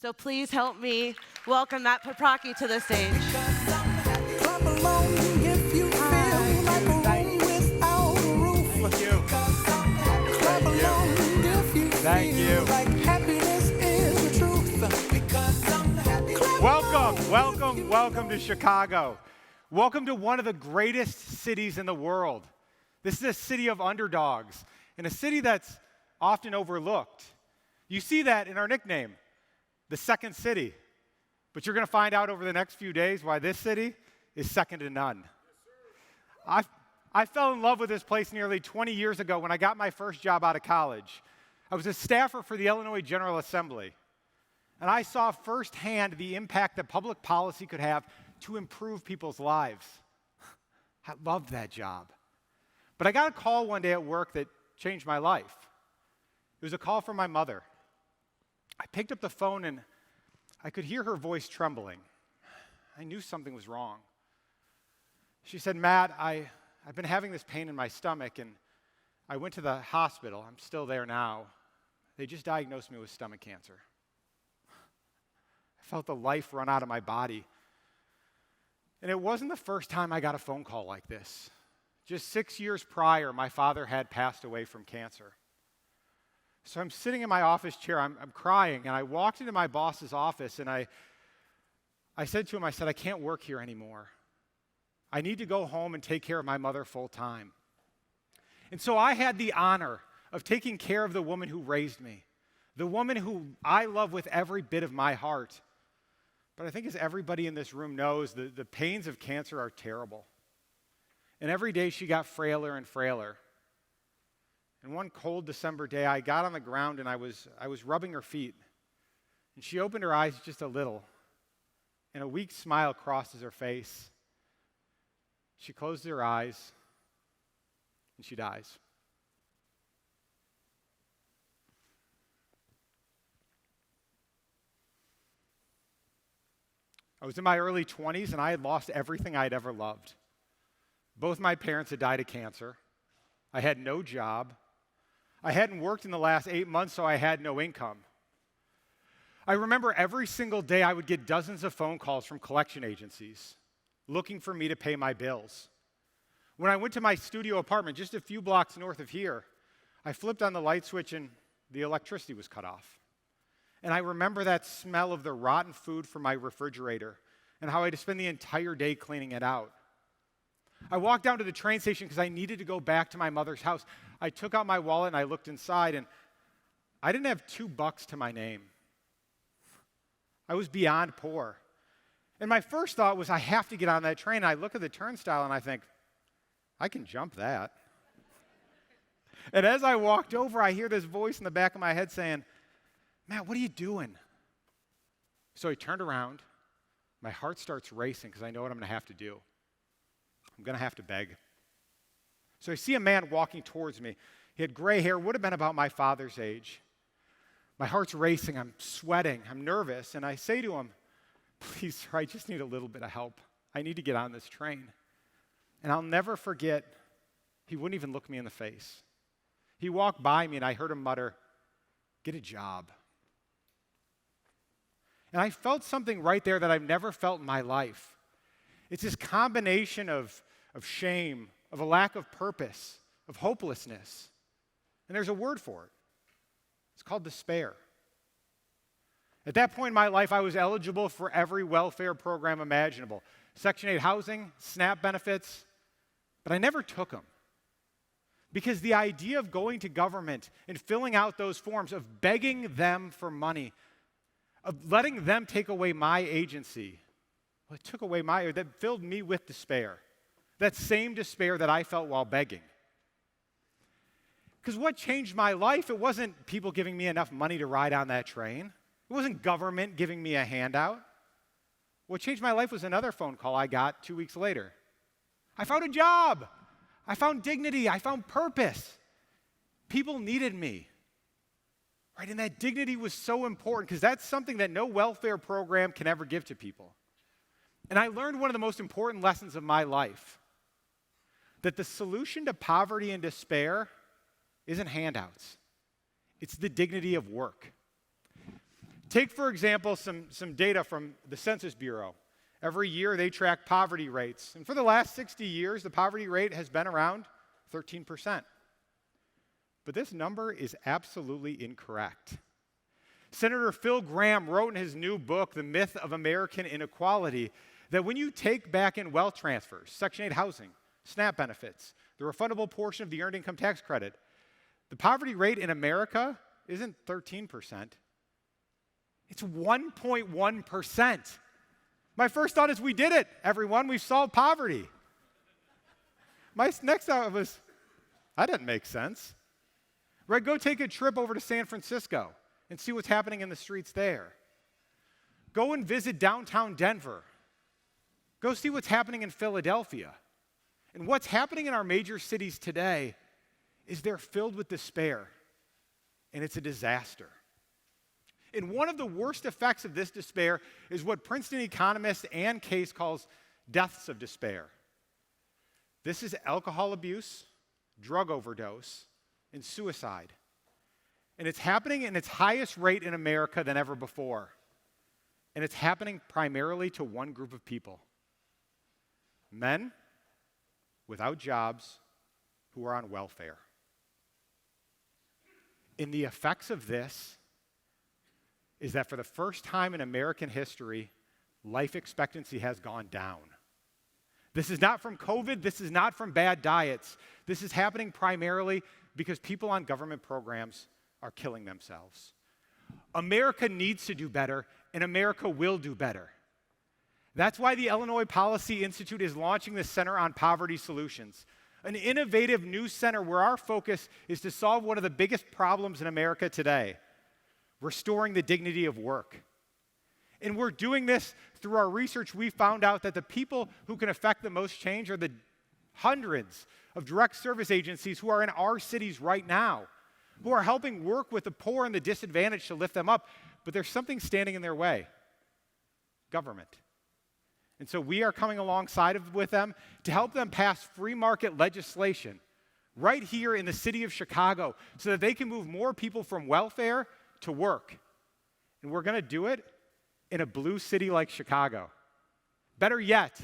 So please help me welcome Matt Paprocki to the stage. Clap along if you feel like a room without a roof. Thank you. Clap along if you Thank feel you. like happiness is the truth. Because I'm happy. Welcome to Chicago. Welcome to one of the greatest cities in the world. This is a city of underdogs, and a city that's often overlooked. You see that in our nickname, the second city. But you're going to find out over the next few days why this city is second to none. I fell in love with this place nearly 20 years ago when I got my first job out of college. I was a staffer for the Illinois General Assembly, and I saw firsthand the impact that public policy could have to improve people's lives. I loved that job. But I got a call one day at work that changed my life. It was a call from my mother. I picked up the phone and I could hear her voice trembling. I knew something was wrong. She said, "Matt, I've been having this pain in my stomach, and I went to the hospital. I'm still there now. They just diagnosed me with stomach cancer." I felt the life run out of my body. And it wasn't the first time I got a phone call like this. Just 6 years prior, my father had passed away from cancer. So I'm sitting in my office chair, I'm crying, and I walked into my boss's office, and I said to him, I said, "I can't work here anymore. I need to go home and take care of my mother full time." And so I had the honor of taking care of the woman who raised me, the woman who I love with every bit of my heart. But I think as everybody in this room knows, the pains of cancer are terrible. And every day she got frailer and frailer. And one cold December day, I got on the ground and I was rubbing her feet. And she opened her eyes just a little, and a weak smile crosses her face. She closes her eyes, and she dies. I was in my early 20s, and I had lost everything I'd ever loved. Both my parents had died of cancer. I had no job. I hadn't worked in the last 8 months, so I had no income. I remember every single day I would get dozens of phone calls from collection agencies looking for me to pay my bills. When I went to my studio apartment just a few blocks north of here, I flipped on the light switch and the electricity was cut off. And I remember that smell of the rotten food from my refrigerator and how I had to spend the entire day cleaning it out. I walked down to the train station because I needed to go back to my mother's house. I took out my wallet and I looked inside, and I didn't have $2 to my name. I was beyond poor. And my first thought was, I have to get on that train. And I look at the turnstile and I think, I can jump that. And as I walked over, I hear this voice in the back of my head saying, "Matt, what are you doing?" So I turned around. My heart starts racing because I know what I'm going to have to do. I'm going to have to beg. So I see a man walking towards me. He had gray hair, would have been about my father's age. My heart's racing. I'm sweating. I'm nervous. And I say to him, "Please, sir, I just need a little bit of help. I need to get on this train." And I'll never forget, he wouldn't even look me in the face. He walked by me, and I heard him mutter, "Get a job." And I felt something right there that I've never felt in my life. It's this combination of shame, of a lack of purpose, of hopelessness. And there's a word for it. It's called despair. At that point in my life, I was eligible for every welfare program imaginable. Section 8 housing, SNAP benefits, but I never took them. Because the idea of going to government and filling out those forms, of begging them for money, of letting them take away my agency, well, it took away that filled me with despair. That same despair that I felt while begging. Because what changed my life, it wasn't people giving me enough money to ride on that train. It wasn't government giving me a handout. What changed my life was another phone call I got 2 weeks later. I found a job. I found dignity. I found purpose. People needed me. Right? And that dignity was so important because that's something that no welfare program can ever give to people. And I learned one of the most important lessons of my life, that the solution to poverty and despair isn't handouts. It's the dignity of work. Take, for example, some data from the Census Bureau. Every year they track poverty rates. And for the last 60 years, the poverty rate has been around 13%. But this number is absolutely incorrect. Senator Phil Gramm wrote in his new book, The Myth of American Inequality, that when you take back in wealth transfers, Section 8 housing, SNAP benefits, the refundable portion of the earned income tax credit, the poverty rate in America isn't 13%. It's 1.1%. My first thought is we did it, everyone. We've solved poverty. My next thought was, that doesn't make sense. Right, go take a trip over to San Francisco and see what's happening in the streets there. Go and visit downtown Denver. Go see what's happening in Philadelphia. And what's happening in our major cities today is they're filled with despair, and it's a disaster. And one of the worst effects of this despair is what Princeton economist Ann Case calls deaths of despair. This is alcohol abuse, drug overdose, and suicide. And it's happening in its highest rate in America than ever before. And it's happening primarily to one group of people: men without jobs who are on welfare. And the effects of this is that for the first time in American history, life expectancy has gone down. This is not from COVID. This is not from bad diets. This is happening primarily because people on government programs are killing themselves. America needs to do better, and America will do better. That's why the Illinois Policy Institute is launching the Center on Poverty Solutions, an innovative new center where our focus is to solve one of the biggest problems in America today: restoring the dignity of work. And we're doing this through our research. We found out that the people who can affect the most change are the hundreds of direct service agencies who are in our cities right now, who are helping work with the poor and the disadvantaged to lift them up. But there's something standing in their way: government. And so we are coming alongside with them to help them pass free market legislation right here in the city of Chicago so that they can move more people from welfare to work. And we're going to do it in a blue city like Chicago. Better yet,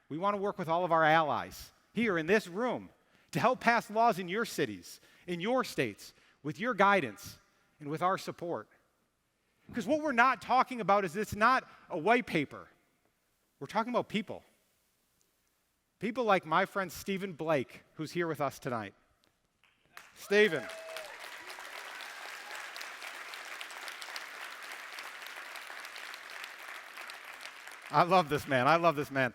we want to work with all of our allies here in this room to help pass laws in your cities, in your states, with your guidance and with our support. Because what we're not talking about is it's not a white paper. We're talking about people. People like my friend Stephen Blake, who's here with us tonight. Stephen. I love this man.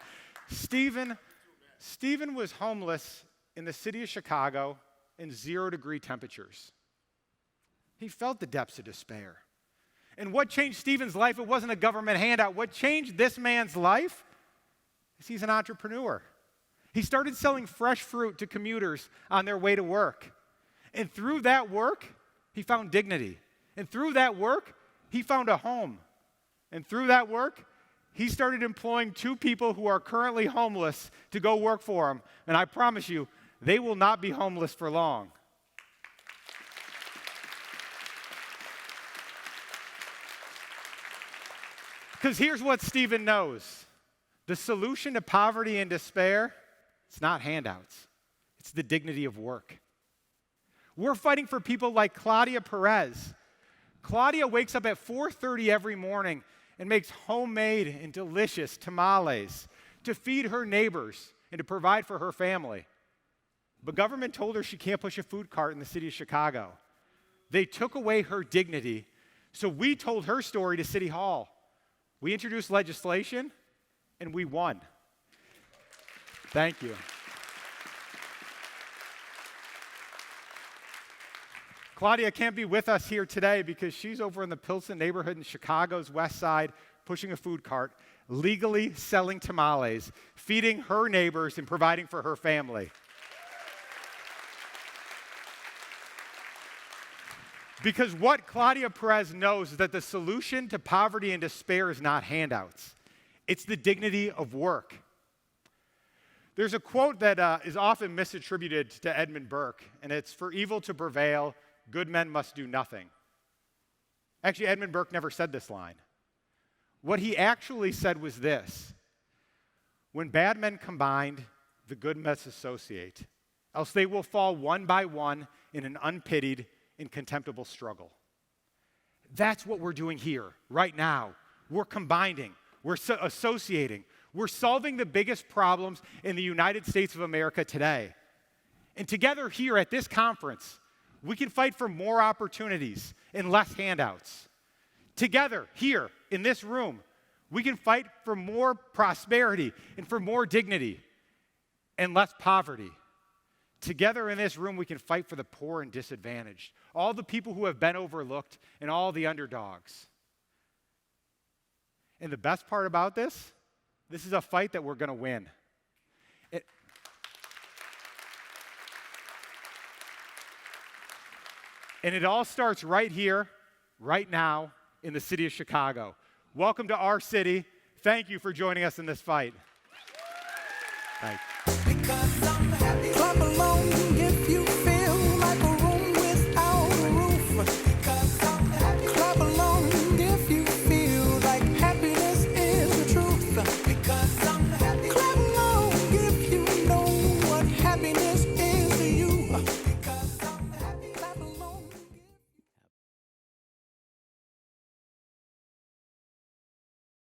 Stephen was homeless in the city of Chicago in 0-degree temperatures. He felt the depths of despair. And what changed Stephen's life? It wasn't a government handout. What changed this man's life is he's an entrepreneur. He started selling fresh fruit to commuters on their way to work. And through that work, he found dignity. And through that work, he found a home. And through that work, he started employing 2 people who are currently homeless to go work for him. And I promise you, they will not be homeless for long. Because here's what Stephen knows. The solution to poverty and despair, it's not handouts. It's the dignity of work. We're fighting for people like Claudia Perez. Claudia wakes up at 4:30 every morning and makes homemade and delicious tamales to feed her neighbors and to provide for her family. But government told her she can't push a food cart in the city of Chicago. They took away her dignity, so we told her story to City Hall. We introduced legislation, and we won. Thank you. Claudia can't be with us here today because she's over in the Pilsen neighborhood in Chicago's West Side pushing a food cart, legally selling tamales, feeding her neighbors and providing for her family. Because what Claudia Perez knows is that the solution to poverty and despair is not handouts. It's the dignity of work. There's a quote that is often misattributed to Edmund Burke, and it's, "For evil to prevail, good men must do nothing." Actually, Edmund Burke never said this line. What he actually said was this: when bad men combine, the good must associate, else they will fall one by one in an unpitied and contemptible struggle. That's what we're doing here, right now. We're combining, we're associating, we're solving the biggest problems in the United States of America today. And together here at this conference, we can fight for more opportunities and less handouts. Together here in this room, we can fight for more prosperity and for more dignity and less poverty. Together in this room, we can fight for the poor and disadvantaged, all the people who have been overlooked, and all the underdogs. And the best part about this is a fight that we're going to win. And it all starts right here, right now, in the city of Chicago. Welcome to our city. Thank you for joining us in this fight. Thank you.